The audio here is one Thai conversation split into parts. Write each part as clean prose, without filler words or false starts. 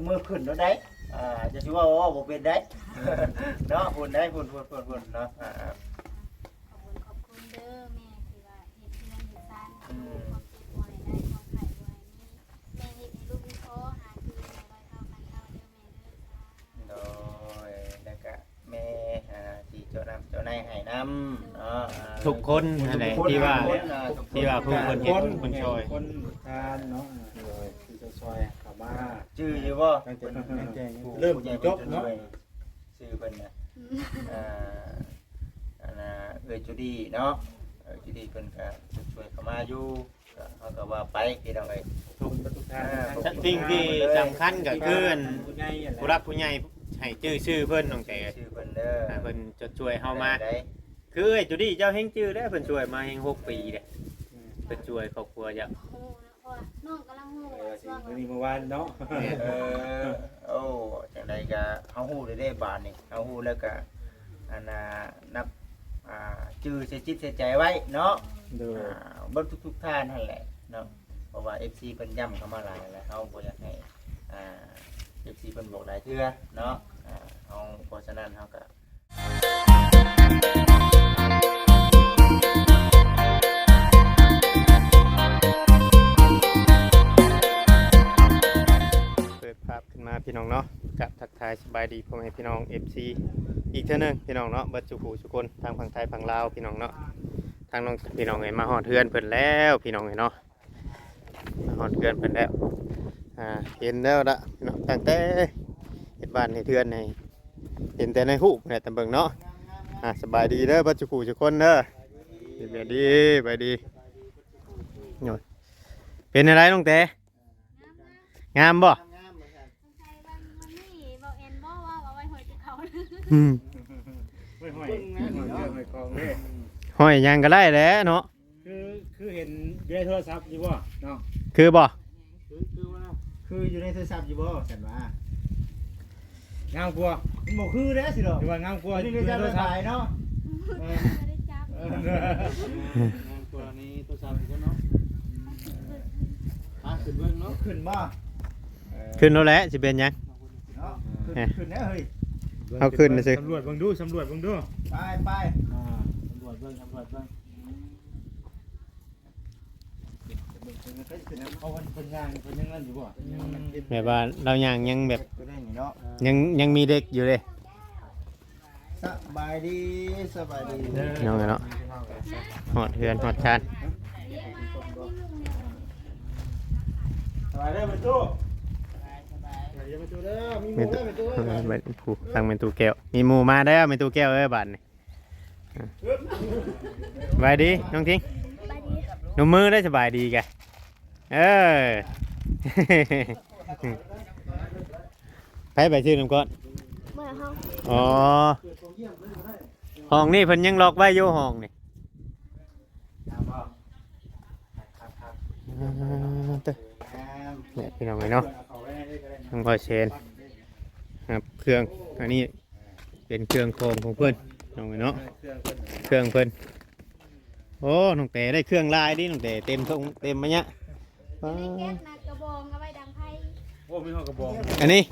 มือขึ้นแล้วได้จะชื่อว่าบ่เป็นได้เนาะพุ่นได้พุ่นเนาะขอบคุณเด้อแม่ที่ว่าเฮ็ดเงินเฮ็ดซ่านความเจ็บป่วยได้ความไข้ป่วยนี่แม่เฮ็ดให้ลูกมีพ่อหาคือในร้อยเท่าพันเท่าเด้อแม่เด้อโดยแล้วก็แม่ที่เจ้านายให้นำเนาะทุกคนอะไรที่ว่าผู้คนเฮ็ดคนช่วยคนทานเนาะที่จะช่วยเข้ามาชื่ออยู่บ่เริ่มจบเนาะชื่อเพิ่นน่ะจูดี้เนาะจูดี้เพิ่นก็ช่วยเข้ามาอยู่เขาก็ว่าไปพี่น้องเอ้ยทุกท่านสิ่งที่สำคัญก็คือผู้รักผู้ใหญ่ให้ชื่อเพิ่นน้องแต่ชื่อเพิ่นเด้อเพิ่นจะช่วยเฮามาคือไอ้จูดี้เจ้าเฮงชื่อได้เพิ่นช่วยมาเฮง6 ปีเด้เพิ่นช่วยครอบครัวจ้ะน้องกำลังฮู้ช่วงนี้เมื่อวานเนาะโอ้จังได๋ก็เฮาฮู้ได้บาดนี่เฮาฮู้แล้วก็นับชื่อเสียจิตเสียใจไว้เนาะเบิ่งทุกท่านนั่นแหละเนาะเพราะว่า FC เพิ่นย้ำเข้ามาหลายแล้วเฮาบ่อยากให้FC เพิ่นบอกหลายเทื่อเนาะเฮาเพราะฉะนั้นเฮาก็เปิดภาพขึ้นมาพี่น้องเนาะกับทักทายสบายดีพ่อแม่พี่น้อง FC อีกเท่านึงพี่น้องเนาะเบิดสุขุสุคนทางฝั่งไทยฝั่งลาวพี่น้องเนาะทางน้องพี่น้องเอ้ยมาฮอดเฮือนเพิ่นแล้วพี่น้องเอ้ยเนาะมาฮอดเฮือนเพิ่นแล้วเห็นแล้วละพี่น้องตั้งแต่เฮ็ดบ้านเฮ็ดเฮือนให้เห็นแต่ในรูปนี่แต่เบิ่งเนาะสบายดีเด้อเบิดสุขุสุคนเด้อสบายดีสบายดีโยเป็นอะไรน้องแต่งามบ่ห้อยยังก็ได้แหละเนาะคือเห็นอยู่ในโทรศัพท์อยู่บ่เนาะคือบ่คืออยู่ในโทรศัพท์อยู่บ่ฉันว่างามกว่ามันบ่คือเด้อสิดอกว่างามกว่านี่คือจะถ่ายเนาะไม่ได้จับงามกว่านี้โทรศัพท์ก็เนาะขึ้นเบิ่งเนาะขึ้นบ่ขึ้นแล้วแหละสิเป็นยังเนาะขึ้นแล้วเฮ้ยเอาขึ้นนะสิสำรวจเบิ่งดูไปสำรวจเบิ่งเขาเป็นงานเป็นยังนั่นอยู่บ่แบบว่าเรายังแบบยังมีเด็กอยู่เลยสบายดีน้องเนาะหอดเฮือนหอดชานสบายได้เป็นตู้มีตู้ผูกตั้งเป็นตู้แก้วมีหมูมาได้เป็นตู้แก้วบาทนี่สบายดีน้องทิ้งหนุ่มมือได้สบายดีแกไปชื่อน้ำก้อนอ๋อห้องนี่เพิ่นยังล็อกไว้อยู่ห้องนี่เนี่ยพี่น้องเนาะทางคอยเชนครับเครื่องอันนี้เป็นเครื่องโคมของเพื่อนน้องเนาะเครื่องเพื่อนโอ้น้องเต๋ได้เครื่องลายดิน้องเต๋เต็มมาเนี้ยกระบองเอาไว้ดังไพ่โอ้มีห้องกระบองอันนี้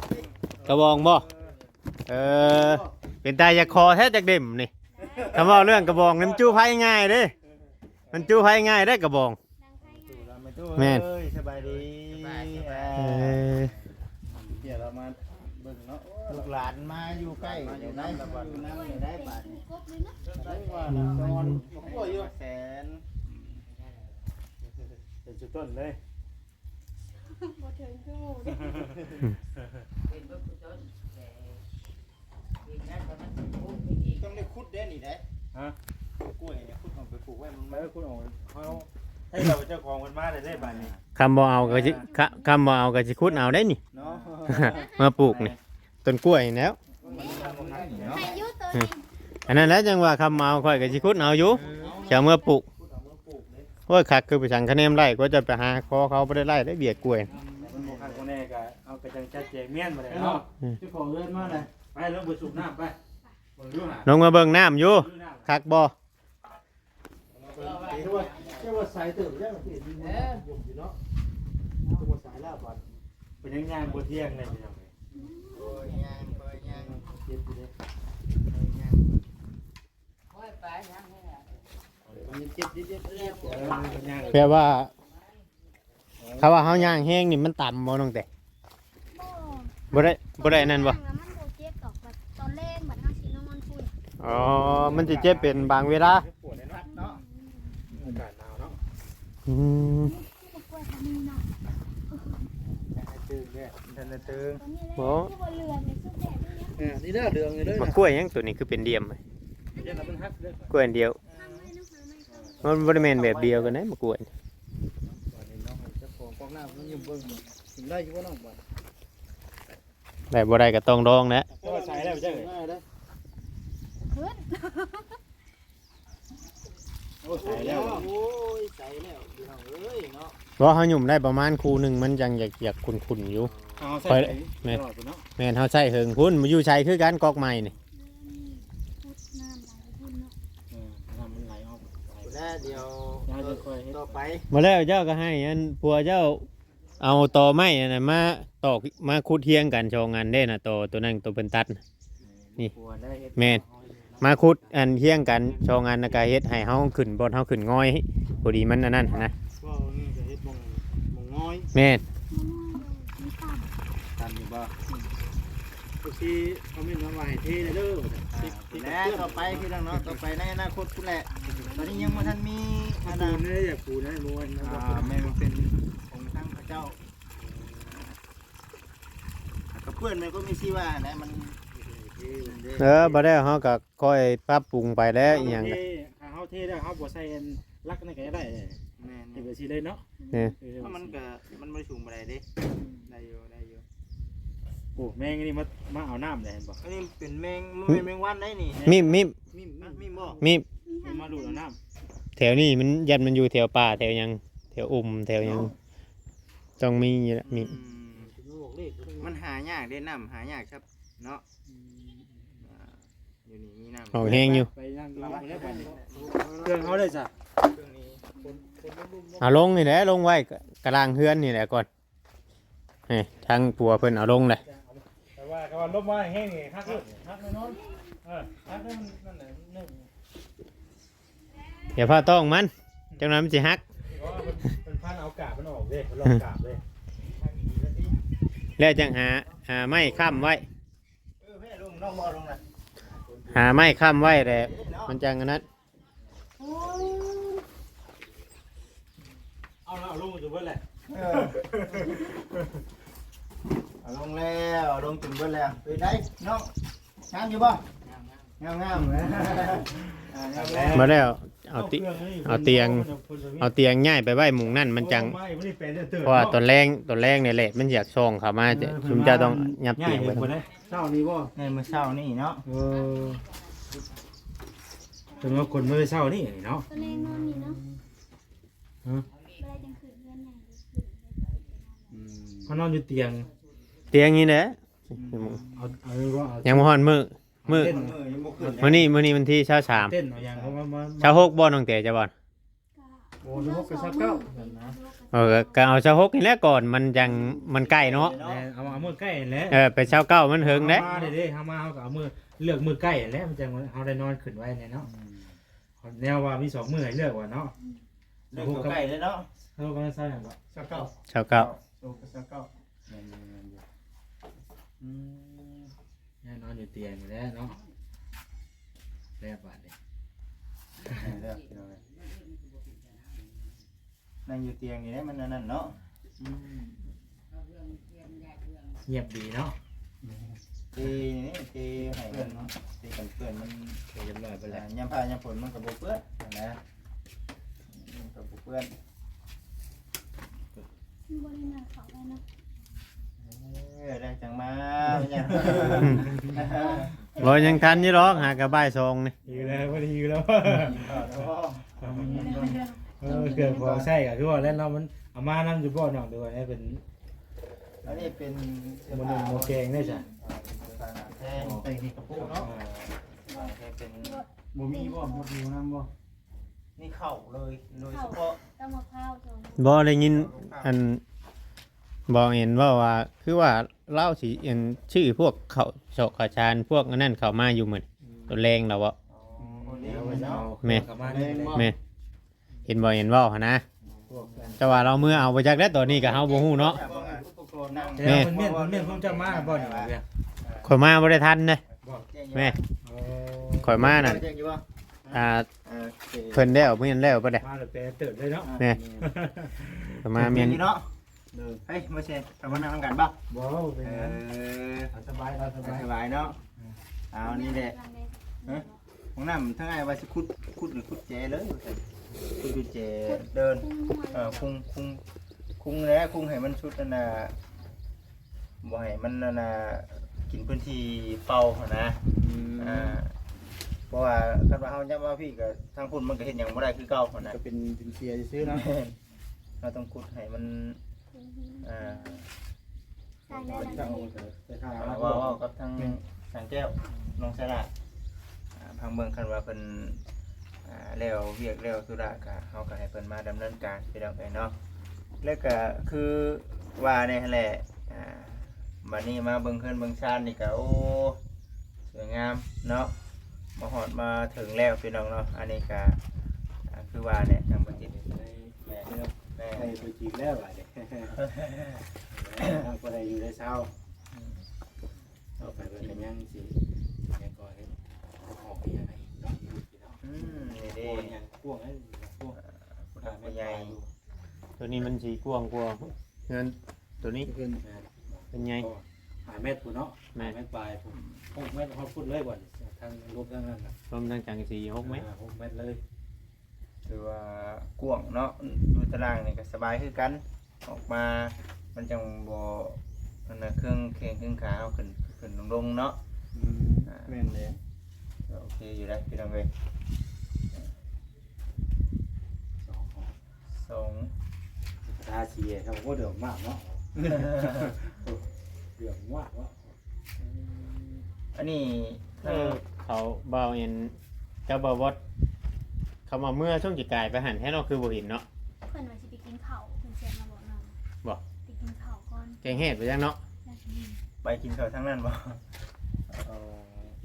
กระบองบ่เป็นตายาคอแท้จากเด่มนี่คำว่าเรื่องกระบองมันจู้ไพ่ง่ายเด้มันจู้ไพ่ง่ายได้กระบองแม่สบายดีเดี๋ยวเรามาเบิ่งเนาะลูกหลานมาอยู่ใกล้อยู่ในตะวันอยู่ในบ้านได้ว่าตอนกล้วยอยู่แสนเป็นจุดต้นเลยบ่ถึงชู้ต้องได้ขุดได้นี่ได้กล้วยเนี่ยขุดออกไปปลูกไว้มันไม่ขุดออกเขาให้เราเจ้าของมันมาได้บ้านนี้คำบ่เอาก็สิขุดเอาได้นี่มาปลูกนี่ต้นกล้วยแล้วอันนั้นแล้วจังว่าคำเอาค่อยก็สิขุดเอาอยู่จะเมื่อปลูกว่าขักคือไปสั่งคะแนนไร่ก็จะไปหาคอเขาไม่ได้ไล่ได้เบียดกล้วยมันโมฆะคนแน่ก็เอาไปจังจัดแจกเมียนมาเลยเนาะที่ของเลื่อนมาเลยไปลงไปสูบน้ำไปลงมาเบิ่งน้ำอยู่คักบ่เจ้าว่าสายตื่นเจ้าว่าตื่นอยู่เนาะตัวสายแล้วก่อนเป็นยังงานบนเที่ยงเลย จ็บอยู่เลยเจ็บเจ็บแปลว่าเขาว่าเฮาย่างแห้งนี่มันต่ำบ่น้องแต่บ่ได้นั่นบ่ มันบ่เจ็บดอกแบบตอนแรกบัดเฮาสินอนพุ่น อ๋อมันสิเจ็บเป็นบางเวลา ปวดเลยเนาะอากาศหนาวเนาะ อืม บ่กลัวทำนี่เนาะ ตึงเนี่ย ทันได้ตึง ตอนนี้เลยที่บ่เรือนในสุดแดดนี่ยัง นี่เด้อเดืองเลยเด้อ มากล้วยหยังตัวนี้คือเป็นเดียมไหม เดี๋ยวมันฮักเด้อก ล้วยอันเดียว ทำไว้น้ำหาไม่เข้า มันบ่ได้แม่นแบบเดียวกันนะมากล้วย วันนี้น้องเจ้าของกองหน้ามันยังเบิ่งถึงได้อยู่บ่น้องบ่ ได้บ่ได้ก็ต้องดองนะ ก็ใส่แล้วใช่ไหม ขึ้น โอ้ใส่แล้วโอ้ยใส่แล้วพี่น้องเอ้ยเนาะ เพราะเฮาหยุ่มได้ประมาณคู่หนึงมันยังอยากขุ่นๆอยู่ เอาใส่แม่ตลอดเนาะ แม่นเฮาใช้เฮิงพุ่นมาอยู่ใช้คือกันกอกใหม่นี่ พุดน้ำไหลพุ่นเนาะ น้ำมันไหลออก แล้วเดี๋ยว น่าจะค่อย ต่อไป มาแล้วเจ้าก็ให้อันผัวเจ้าเอาตอไม้นั่นน่ะมาตอกมาขุดเทียงกันชองอันเด้น่ะตอตัวนั้นตัวเป็นตัดน่ะ ปวดได้ แม่น มาขุดอันเทียงกันชองอันแล้วก็เฮ็ดให้เฮาขึ้นบ่เฮาขึ้นง่อยพอดีมันอันนั้นนะ ก็นี่จะเฮ็ดมงง้อย แม่น มีต่ำ ตามอยู่บ่ทุกทีเขาไม่มาไหวเทเลยเด้อ แล้วต่อไปพี่น้องเนาะต่อไปในอนาคตพุ่นแหละตอนนี้ยังบ่ทันมี ปู อันนั้น นี่อย่าปูนะมวนนะ แม่มันเป็นของทางพระเจ้ากับเพื่อนมันก็มีชื่อว่านะมัน บ่ได้เฮาก็ค่อยปรับปรุงไปแล้วอีหยัง เทเฮาเทได้เฮาบ่ใส่ลักนั่นก็ได้ แม่ เฮ็ดแบบสิเลยเนาะ นี่ เพราะมันก็มันบ่สูงบ่ได้เด้ได้อยู่ โอ้แม่งนี่มาเอาน้ำได้เห็นบ่ อันนี้เป็นแมงมันเป็นแมงวันได้นี่ มีมีบ่ มี มาดูเอาน้ แถวนี้มันยันมันอยู่แถวป่าแถวหยังแถวแถวหยังต้องมีอยู่แล้วมี มันหายากเด้น้ำหายากครับเนาะอยู่นี่มีน้ำ ออกแห้งอยู่ ำไปนั่งดูได้ไปเครื่องเขาเลยจ้ะ เครื่องนี้ เอาลงนี่แหละลงไว้กระลางเฮือนนี่แหละก่อนนี่ทางปัวเพิ่นเอาลงเลย แต่ว่าลบมาแห้งนี่ฮักแน่นอนฮักนั่นแหละนึ่ง อย่าพาต้องมันจังนั้นมันสิฮัก มันพันเอากาบมันออกเลยลองกาบเลย แล้วจังหาไม้ค้ำไว้ แม่ลงน้องบ่ลงน่ะ หาไม้ค้ำไว้แหละมันจังอันนั้น เอาแล้วลงอยู่เบิ่แหละ เอาลงแล้วลงจนเบิดแล้วไปได้น้องงามอยู่บ่งามเลย มาแล้วเอาเตียงง่ายไปไว้มุงนั่นมันจังเพราะว่าตอนแรงนี่แหละมันอยากช่องเข้ามาจะชุมจะต้องยับเตียงไว้ เช้านี้บ่ ในมื้อเช้านี่เนาะ ถึงว่าคนมื้อเช้านี่เนาะ ก็เลยนอนนี่เนาะเวลาจังคืนเรือนใหญ่ เขานอนอยู่เตียง เตียงนี่แหละ เอาว่าเอา ยังบ่ฮอนมื้อ ยังบ่ขึ้น มื้อนี้มันที่เช้าสาม เต้นเอาอย่างเขามา เช้าหกบ่น้องแต่จะบ่ โอ้ยกระชับเก้า ก็เอาเช้าหกนี่แหละก่อนมันจังมันใกล้เนาะ เอามือใกล้แล้ว ไปเช้าเก้ามันเฮิงเด้ มาเด้เอามาเอากับมือเลือกมือใกล้แล้วมันจังเอาได้นอนขึ้นไว้เนี่ยเนาะแนวว่ามี2มื้อให้เลือกว่าเนาะ เลิกตัวใกล้เลยเนาะ เขาก็ใส่หยังบ่ เช้าเก้า เช้าเก้า โอ้เช้าเก้า แน่นอนอยู่เตียงนี่แหละเนาะแล้วบาดนี้ นั่งอยู่เตียงนี่ได้มันนั่นเนาะ เงียบดีเนาะ ตีนี่ตีให้เพื่อนเนาะตีกันเพื่อนมัน เรียบร้อยไปแล้ว ยามผ้ายามฝนมันกับโบเปื้อนนะมันกับโบเปื้อน มีบริณาเขาได้เนาะ ได้จังมาเนี่ย บ่ยังทันอยู่หรอกหากระบายซองนี่ อยู่แล้วพอดีอยู่แล้วเกิดพอใช่ก็คือว่าแล้วเรามันเอามานั่งอยู่บ่อนอกด้วยนี่เป็น อันนี้เป็น โมเกงได้จ้ะ แทนใส่นี่กระปุกเนาะเป็น บ่มีบ่น้ำบ่ นี่เข่าเลยโดยเฉพาะ ต้องมะพร้าวตรง บ่ได้ยินอัน บอกเห็นว่าคือว่าเล่าสิเอ็นชื่อพวกเขาโศกเขาชานพวกนั้นเขามาอยู่เหมือนตัวแรงเราบ่ เดี๋ยวมันเอา แม่ เข้ามาได้เลย แม่นเห็นบ่เห็นเว้าหั่นนะ พวกกัน แต่ว่าเราเมื่อเอาไปจากได้ตัวนี้ก็เฮาบ่ฮู้เนาะ แต่ว่ามันเมียนคงจะมาบ่นี่ว่าเวียง ข่อยมาบ่ได้ทันเด้ บ่ แม่ โอ้ ข่อยมานั่นเพิ่นได้เอาเมียนแล้วบ่ได้ มาแล้วแต่เติบเลยเนาะ แม่ข่อยมาเมียน เนาะเฮ้ยมาเชนทำมานั่งกันป่ะ บ่เป็น เอ ไง อ สบายสบาย สบายเนาะเอานี่แหละของน้ำทั้งไงว่าสิคุดหรือคุดแจเลยคุดแจเดินคุ้งแล้วคุ้งให้มันชุดนั่นน่ะบ่ให้มันนั่นน่ะกินพื้นที่เป่านะเพราะว่าคันว่าเฮาย้ำว่าพี่ก็ทางพุ่นมันก็เฮ็ดหยังบ่ได้คือเก่านะ ก็เป็นเสียซื้อเนาะ เราต้องคุดให้มันสร้างได้ เป็น แล้ว เจ้าแต่ถ้า ว่ากับทางทางแก้วน้องสระพังเมืองคันว่าเพิ่นแล้วเวียกแล้วธุระก็เฮาก็ให้เพิ่นมาดำเนินการไปแล้วไปเนาะแล้วก็คือว่าในแหละบัดนี้มาเบิ่งเฮือนเบิ่งชานนี่ก็โอ้สวยงามเนาะมาฮอดมาถึงแล้วพี่น้องเนาะอันนี้ก็คือว่าเนี่ยทางประเทศแม่ ในตัวจีบแล้วว่าเด้ก็ได้อยู่ได้เช้าเอาไปเป็นยังสิยังก็ให้ออกยังไงเนาะ นี่เด้ โอ้ยังพ่วงให้พ่วง ผู้ใหญ่ ตัวนี้มันสิกว้างกว่าเงินตัวนี้ ขึ้น เป็นไง 5 เมตรพุ่นเนาะ5 เมตรปลายพุ่น6 เมตรเขาพูดเลยบ่ทางลบทางนั้นน่ะ รวมทั้งจังสี6เมตร 6 เมตรเลย คือว่ากว้างเนาะดูตารางนี่ก็สบายคือกันออกมามันจังบ่นั่นน่ะเครื่องแข้งเครื่องขาเอาขึ้นลงเนาะ แม่นเลย โอเคอยู่ได้พี่น้องเอ้ยสอง ตาเสียเขาก็เดือดมากเนาะเดือดมากเนาะ อันนี้ เขาเบาเอ็นกับเบาวัดเขามาเมื่อช่วงจิกายไปหันให้เราคือบ่เห็นเนาะ เพิ่นว่าสิไปกินข้าวเพิ่นเสียมาบอกน้อง บ่ ไปกินข้าวก่อน แกงเฮ็ดไปจังเนาะ แล้วสิ ไปกินข้าวทั้งนั้นบ่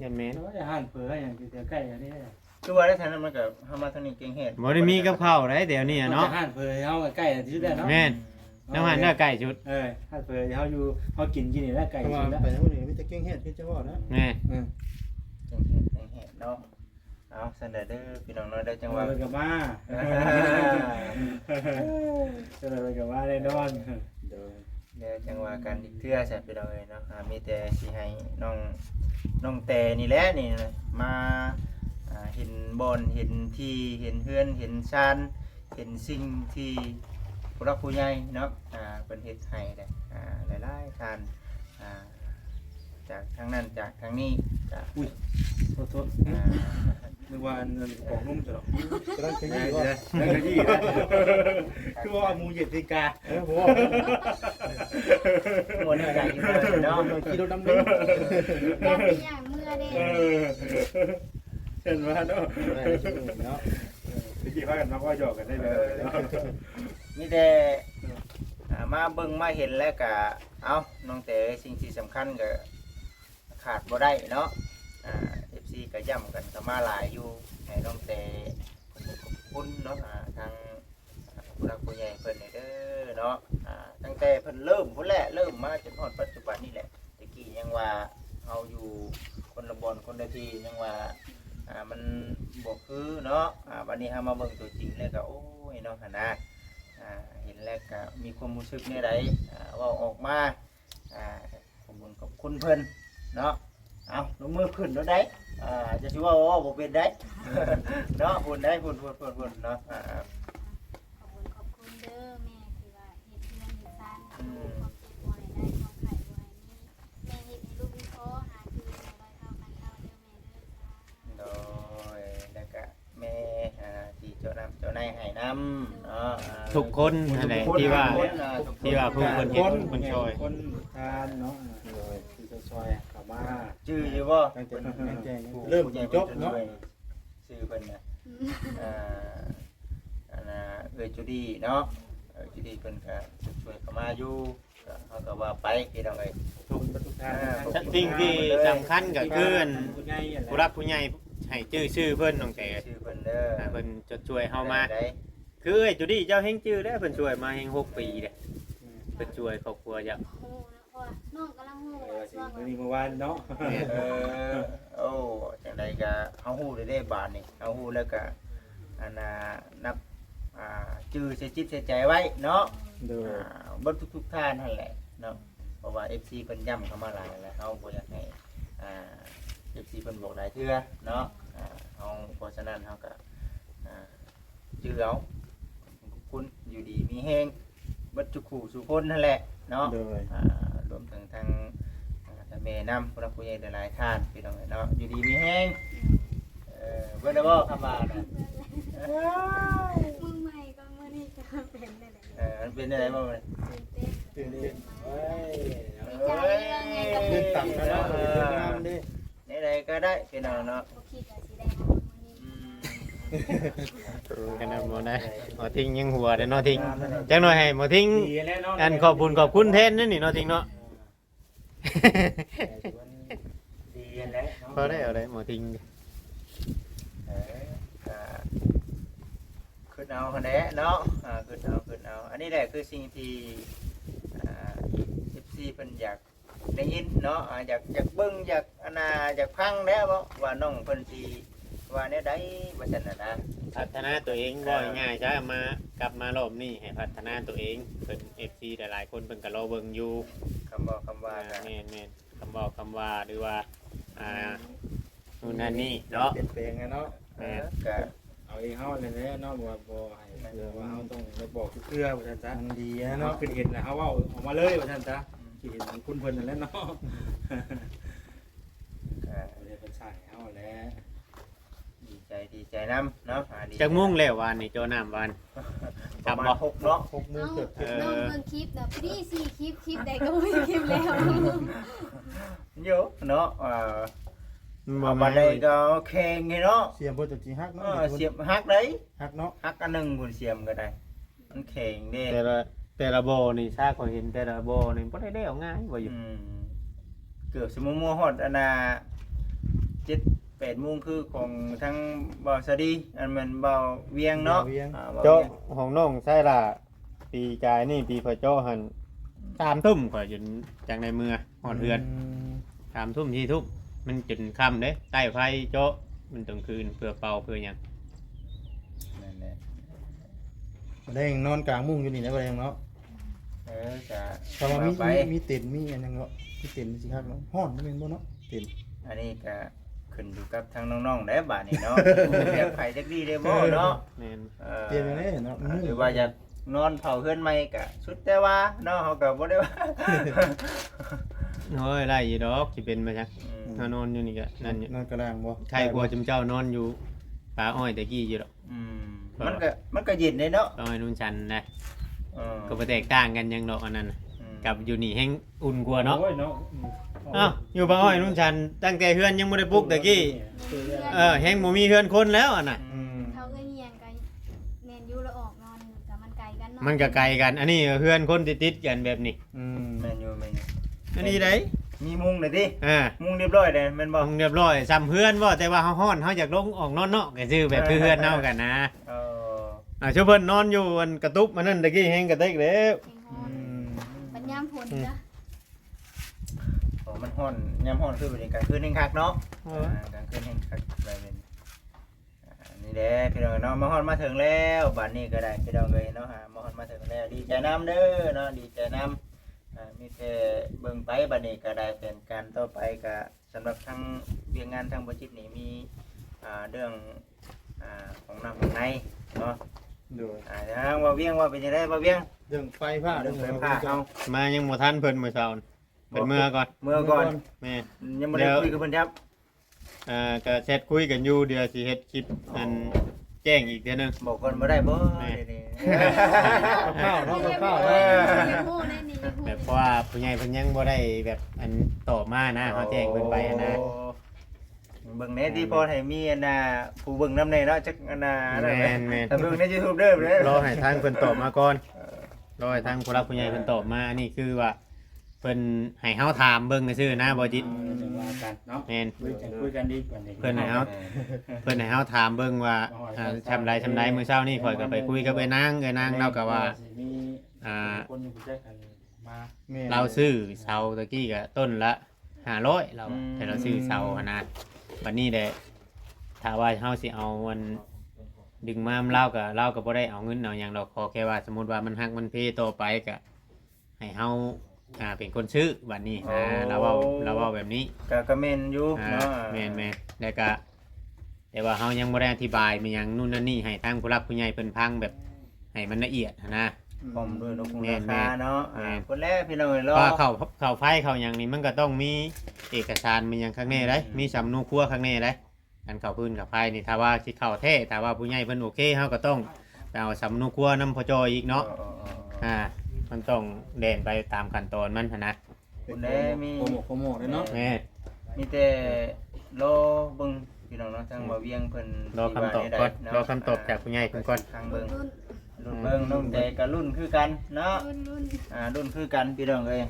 ยันแม่น แล้วอาหารเปื่อยอย่างที่ใกล้อันนี้ คือว่าได้ทางนั้นมันก็เฮามาทางนี้เก่งเฮ็ด บ่ได้มีกับข้าวได้เดี๋ยวนี้เนาะ อาหารเปื่อยเฮาใกล้ที่สุดแล้วเนาะ แม่นน้ำหันเนื้อไก่ชุด อาหารเปื่อยเฮาอยู่เฮากินนี่แล้วไก่ เพราะว่า สุดแล้ว ไปทั้งหมดนี่มีแต่เก่งเฮ็ดที่จะว่านะ แม่ เก่งเฮ็ดเนาะเอาซั่นเด้อพี่น้องเนาะได้จังหวะ กับมาจะเลยกับมาได้นอน เดี๋ยว เดี๋ยวจังหวะการอีกเทื่อใช่ไปเลยเนาะมีแต่สิให้น้องแต่นี่แหละนี่นะมาเห็นบอนเห็นที่เห็นเฮือนเห็นชานเห็นสิ่งที่ผู้รักผู้ใหญ่เนาะเป็นเฮ็ดให้ได้หลายๆทานจากทางนั้นจากทางนี้จาก โทษนึกว่าของนุ่มจะหรอก กำลังจะ ได้ ยี่ว่า ได้ก็ยี่คือว่ามูเย็ดติกา ผม หมดใจอยู่เลยเนาะ ขี่รถดำน้ำ ย่างไปย่างเมื่อเด้ เช่นว่าเนาะ ได้ช่วยเนาะ ตะกี้พากันมาว่าหยอกกันได้เลย มีแต่มาเบิ่งมาเห็นแล้วก็เอาน้องแต่สิ่งที่สำคัญก็ขาดบ่ได้เนาะFC ก็ย่ำกันก็มาหลายอยู่ให้น้องแต่ขอบคุณเนาะทางผู้รักผู้ใหญ่เพิ่นนี่เด้อเนาะตั้งแต่เพิ่นเริ่มพุ่นแหละเริ่มมาจนฮอดปัจจุบันนี่แหละตะกี้ยังว่าเฮาอยู่คนละบอนคนละทียังว่ามันบ่คือเนาะวันนี้เฮามาเบิ่งตัวจริงแล้วก็โอ้ยเนาะหั่นนะเห็นแล้วก็มีความรู้สึกในใดเว้าออกมาขอบคุณขอบคุณเพิ่นเนาะเอาลงมือขึ้นแล้วได้จะสิว่าบ่เป็นได้ เนาะพุ่นได้พุ่นเนาะขอบคุณเด้อแม่ที่ว่าเฮ็ดเพื่อนเฮ็ดซ่านความเจ็บป่วยได้ความไข้ป่วยนี้แม่เฮ็ดให้ลูกมีพ่อหาคืนในร้อยเท่าพันเท่าเด้อแม่เด้อจ้า โดยแล้วก็แม่ที่เจ้านำเจ้านายให้นำเนาะ ทุกคนนั่นแหละที่ว่าผู้คนเฮ็ดคนช่วย คนทานเนาะคือซอยเข้ามา ชื่ออยู่บ่ ตั้งแต่แจ้ง เริ่มจบเนาะ ชื่อเพิ่นน่ะอันน่ะจูดี้เนาะจูดี้เพิ่นก็ช่วยเข้ามาอยู่ เขาก็ว่าไปพี่น้องเอ้ย ชมประตูทาง สิ่งที่สำคัญก็คืออัน ผู้ใหญ่นั่นแหละ ผู้รักผู้ใหญ่ให้ชื่อเพิ่นน้องแต่ ชื่อเพิ่นเด้อ เพิ่นจะช่วยเฮามา ได้ คือไอ้จุดี้เจ้าเฮงชื่อแล้วเพิ่นช่วยมาเฮง6 ปีเด้เพิ่นช่วยครอบครัวจ้ะ โอ้นะเพราะว่าน้องกำลังโห สิ ช่วง มื้อนี้เมื่อวานเนาะ โอ้จังไดก็เฮาฮู้ได้บาดนี่เฮาฮู้แล้วก็อันน่ะนับชื่อใส่จิตใส่ใจไว้เนาะ โดย บ่ทุกท่านนั่นแหละเนาะเพราะว่า FC เพิ่นย้ำเข้ามาหลายแล้วเฮาบ่อยากให้FC เพิ่นบอกหลายเทื่อเนาะเฮาเพราะฉะนั้นเฮาก็ชื่อเอาคุณอยู่ดีมีแฮงเบัดทุกคู่สุคนนั่นแหละเนาะ โดย รวมถึงทางท่านแม่นำผู้รักผู้ใหญ่หลายๆท่านพี่น้องเนาะอยู่ดีมีแห้งเบิ่งได้บ่คำว่าน่ะ มึงใหม่ก็มื้อนี้ก็เป็นได้แหละ มันเป็นอะไรบ่มัน ตื่นเต้น ตื่นเต้นเว้ย ดีใจเรื่องไงกับ ตื่นตังกันเนาะตื่นงามดิ ไหนๆก็ได้พี่น้องเนาะ บ่คิดว่าสิได้มามื้อนี้ กันนะบ่ได้หมอทิ้งยังหัวเด้อเนาะทิ้งจังหน่อยให้หมอทิ้ง ดีแล้วเนาะ อันขอบคุณแทนนั่นนี่เนาะทิ้งเนาะ ดีแล้ว พอได้เอาได้หมอทิ้ง ขึ้นเอาคะแนนเนาะขึ้นเอาอันนี้แหละคือสิ่งที่14เพิ่นอยากได้ยินเนาะอยากเบิ่งอยากอยากฟังแล้วบ่ว่าน้องเพิ่นสิว่าแนวใดว่าซั่นน่ะนะ พัฒนาตัวเองบ่ง่ายๆจ้ามากลับมารอบนี้ให้พัฒนาตัวเองเพิ่น FC หลายๆคนเพิ่นก็รอเบิ่งอยู่ คำบอกคำว่า แม่นๆคำบอกคำว่าหรือว่านู่นนั่นนี่เนาะ เปลี่ยนแปลงไงเนาะ ก็ เอาเองเฮาเลยแหละเนาะบ่ให้เรื่องว่าเฮาต้องไปบอกทุกเทื่อว่าซั่นซะมันดีนะเนาะคือเห็นแล้วเฮาเว้าออกมาเลยว่าซั่นซะสิเห็นคุณเพิ่นนั่นแหละเนาะเลยเพิ่นใส่เฮาแหละ ดีใจน้ำเนาะดีใจ จักมุ่งแล้ววานนี่โจน้ำวาน ประมาณ6เนาะ 6 น้อง เกือบ น้องเบิ่งคลิปน่ะพี่4คลิปใดก็บ่มีคลิปแล้ว เยอะเนาะบ่ บั มา ดใดก็แข่งไงเนาะ เสียบ่จักสิฮักเนาะ เสียบฮักได้ ฮักเนาะ ฮักอันหนึงพุ่นเสียมก็ได้มันแข่งเด้ แต่ละโบนี่ซาก็เห็นแต่ละโบนี่บ่ได้เอาง่ายบ่อยู่ เกือบสิมัวฮอดอันน่ะ7-8 โมงคือของทั้งบ่าวสดีอันมันบ่าวเวียงเนาะบ่าว โจ เวียง ของน้องใช่ล่ะปีกายนี่ปีพอโจหัน3 ทุ่มข่อยจนจังในเมือฮอดเฮือน3 ทุ่ม4 ทุ่มมันจนค่ำเด้ใต้ไฟโจมันต้องคืนเพื่อเป่าเพื่อหยัง นั่นแหละ บ่ได้นอนกลางมุ้งอยู่นี่นะบ่ได้เนาะ จะ แต่ว่า ไป มีเต็นท์มีอันยังเนาะมีเต็นท์สิฮักเนาะฮ้อนบ่แม่นบ่เนาะเต็นท์ อันนี้ก็ขึ้นอยู่กับทางน้องๆได้บาดนี้เนาะเรียกไผจักดีได้บ่เนาะ แม่น เตรียมยังไงเนาะ หรือว่าอยากนอนเผาเฮือนใหม่ก็สุดแต่ว่าเนาะเฮาก็บ่ได้ว่า โอ้ยได้อยู่ดอกสิเป็นมาจัง อืม เฮานอนอยู่นี่ก็นั่นอยู่ นอนกระด้างบ่ ใครกลัวจุมเจ้านอนอยู่ป่าอ้อยตะกี้อยู่ดอก มันก็เย็นได้เนาะ ป่าอ้อยนุ่นชันนะ เออ ก็บ่แตกต่างกันหยังดอกอันนั้นน่ะกับอยู่นี่แฮงอุ่นกว่าเนาะ โอ้ยเนาะ อ้าวอยู่ป่าอ้อยนุ่นชันตั้งแต่เฮือนยังบ่ได้ปลุกตะกี้แฮงบ่มีเฮือนคนแล้วอันน่ะ เขาก็เฮียนกันแม่นอยู่แล้วออกนอนแต่มันไกลกันเนาะ มันก็ไกลกัน อันนี้เฮือนคนติดๆกันแบบนี้ แม่นอยู่แม่นอยู่ อันนี้ได้ มีมุ้งเลยติ อ่า มุ้งเรียบร้อยเลยแม่นบ่ ต้องเรียบร้อยซ้ำเฮือนบ่แต่ว่าเฮาฮ้อนเฮาอยากลงออกนอนเนาะก็ชื่อแบบคือเฮือนเฮากันนะ เออ ชุเพิ่นนอนอยู่อันกระตุบมันนั่นตะกี้แฮงกระเตกแล้ว แห่งฮอนปัญญามผลจ้ะ มันฮ้อนยามฮ้อนคือเป็นกลางคืนแห่งคักเนาะกลางคืนแห่งคักไปเป็นนี่แหละพี่น้องเนาะมาฮ้อนมาถึงแล้วบัดนี้ก็ได้พี่น้องเอ้ยเนาะมาฮ้อนมาถึงแล้วดีใจนํเด้อเนาะดีใจนํมีแต่เบิ่งไปบัดนี้ก็ได้เป็นการต่อไปก็สำหรับทางเวียงงานทางบ่จิตนี่มีเรื่องของน้ำข้างในเนาะ โดย ทางว่าเวียงว่าเป็นจังได๋บ่เวียง เรื่องไฟผ้า เรื่องไฟฟ้าเอา มายังบ่ทันเพิ่นมื้อเช้านี่เพิ่นเมื่อก่อน เมื่อก่อน แม่ ยังบ่ได้คุยกับเพิ่นครับ ก็แชทคุยกันอยู่เดี๋ยวสิเฮ็ดคลิปอันแจ้งอีกเทื่อนึง บอกก่อนบ่ได้บ่ แม่ นี่ ข้าวเนาะข้าว เอ เนาะ อโม่ได้นี่ แบบเพราะว่าผู้ใหญ่เพิ่นยังบ่ได้แบบอันตอบมานะเขาแจ้งเพิ่นไปนะ เบิ่งแน่ที่พอให้มีอันน่ะผู้เบิ่งนำแน่เนาะจักอันน่ะ แม่น แต่เบิ่งใน YouTube เด้อเด้ รอให้ทางเพิ่นตอบมาก่อน รอให้ทางผู้รับผู้ใหญ่เพิ่นตอบมาอันนี้คือว่าเพิ่นให้เฮาถามเบิ่งซื่อๆนะบ่จิต จะว่ากันเนาะ แม่น คุยกันดีกว่านี้ เพิ่นให้เฮาเพิ่นให้เฮาถามเบิ่งว่าชำใดมื้อเช้านี่ข่อยก็ไปคุยกับไอ้นางเราก็ว่า มี คนอยู่แจ้กันมา เราซื้อเสาตะกี้ก็ต้นละ500เราแต่เราซื้อเสาหั่นนะบัดนี้ได้ถ้าว่าเฮาสิเอามันดึงมาเราก็บ่ได้เอาเงินเอาหยังดอกขอแค่ว่าสมมุติว่ามันฮักมันเพต่อไปก็ให้เฮาเป็นคนซื้อบัดนี้นะเราเว้าแบบนี้ ก็แม่นอยู่เนาะ แม่นแล้วก็แต่ว่าเฮายังบ่ได้อธิบายมันหยังนู่นนั่นนี่ให้ทางผู้รับผู้ใหญ่เพิ่นพังแบบให้มันละเอียดนะ พร้อมด้วยนก แม่ ราน คาเนาะ แม่น คนแรกพี่น้องรอ ว่าเข้าไฟเข้าหยังนี่มันก็ต้องมีเอกสารมันหยังข้างในได้มีสำนูครัวข้างในได้การเข้าพื้นกับไฟนี่ถ้าว่าสิเข้าแท้ถ้าว่าผู้ใหญ่เพิ่นโอเคเฮาก็ต้องไปเอาสำนูครัวนำพจอีกเนาะมันต้องเดินไปตามขั้นตอนมันหั้นนะ คนแรกมี โปรโมทเลยเนาะ แม่ มีแต่รอเบิ่งพี่น้องเนาะทางบ่เวียงเพิ่น รอคำตอบก่อนรอคำตอบจากผู้ใหญ่เพิ่นก่อน ทางเบิ่ง รุ่น รุ่นเบิ่งน้องใจก็รุ่นคือกันเนาะ รุ่น รุ่นคือกันพี่น้องเอ้ย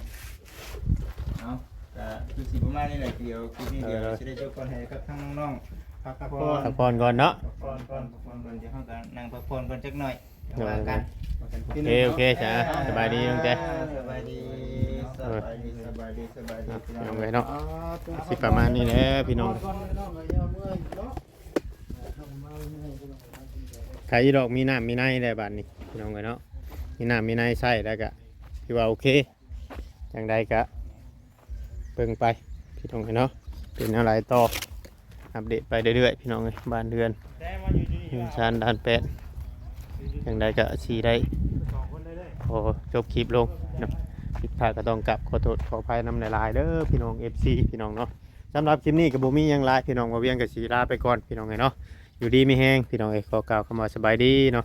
เอาก็คือสิประมาณนี้แหละเดี๋ยวคือนี่เดี๋ยวสิได้เจ้าก่อนให้กับทางน้องๆพักผ่อน พักผ่อนก่อนเนาะ พักผ่อนก่อนเดี๋ยวเฮาก็นั่งพักผ่อนก่อนจักหน่อยว่ากัน โอเคจ้ะสบายดีน้องแจ๊ สบายดีสบายดีพี่น้อง น้องไว้เนาะสิประมาณนี้แหละพี่น้องใครดอกมีน้ำมีในได้บัดนี้พี่น้องไว้เนาะมีน้ำมีในใส่แล้วก็พี่ว่าโอเคจังใดก็เบิ่งไปพี่น้องไว้เนาะเป็นอะไรต่ออัปเดตไปเรื่อยๆพี่น้องเอ้ยบ้านเรือนชานด่านแปดจังใดก็สีได้พอจบคลิปลงเนาะผิดพลาดก็ต้องกลับขอโทษขออภัยนำหลายๆเด้อพี่น้อง FC พี่น้องเนาะสำหรับคลิปนี้ก็บ่มีหยังหลายพี่น้องมาเวียงกับสีลาไปก่อนพี่น้องเอ้ยเนาะอยู่ดีไม่แห้งพี่น้องเอ้ยขอกล่าวคำว่าสบายดีเนาะ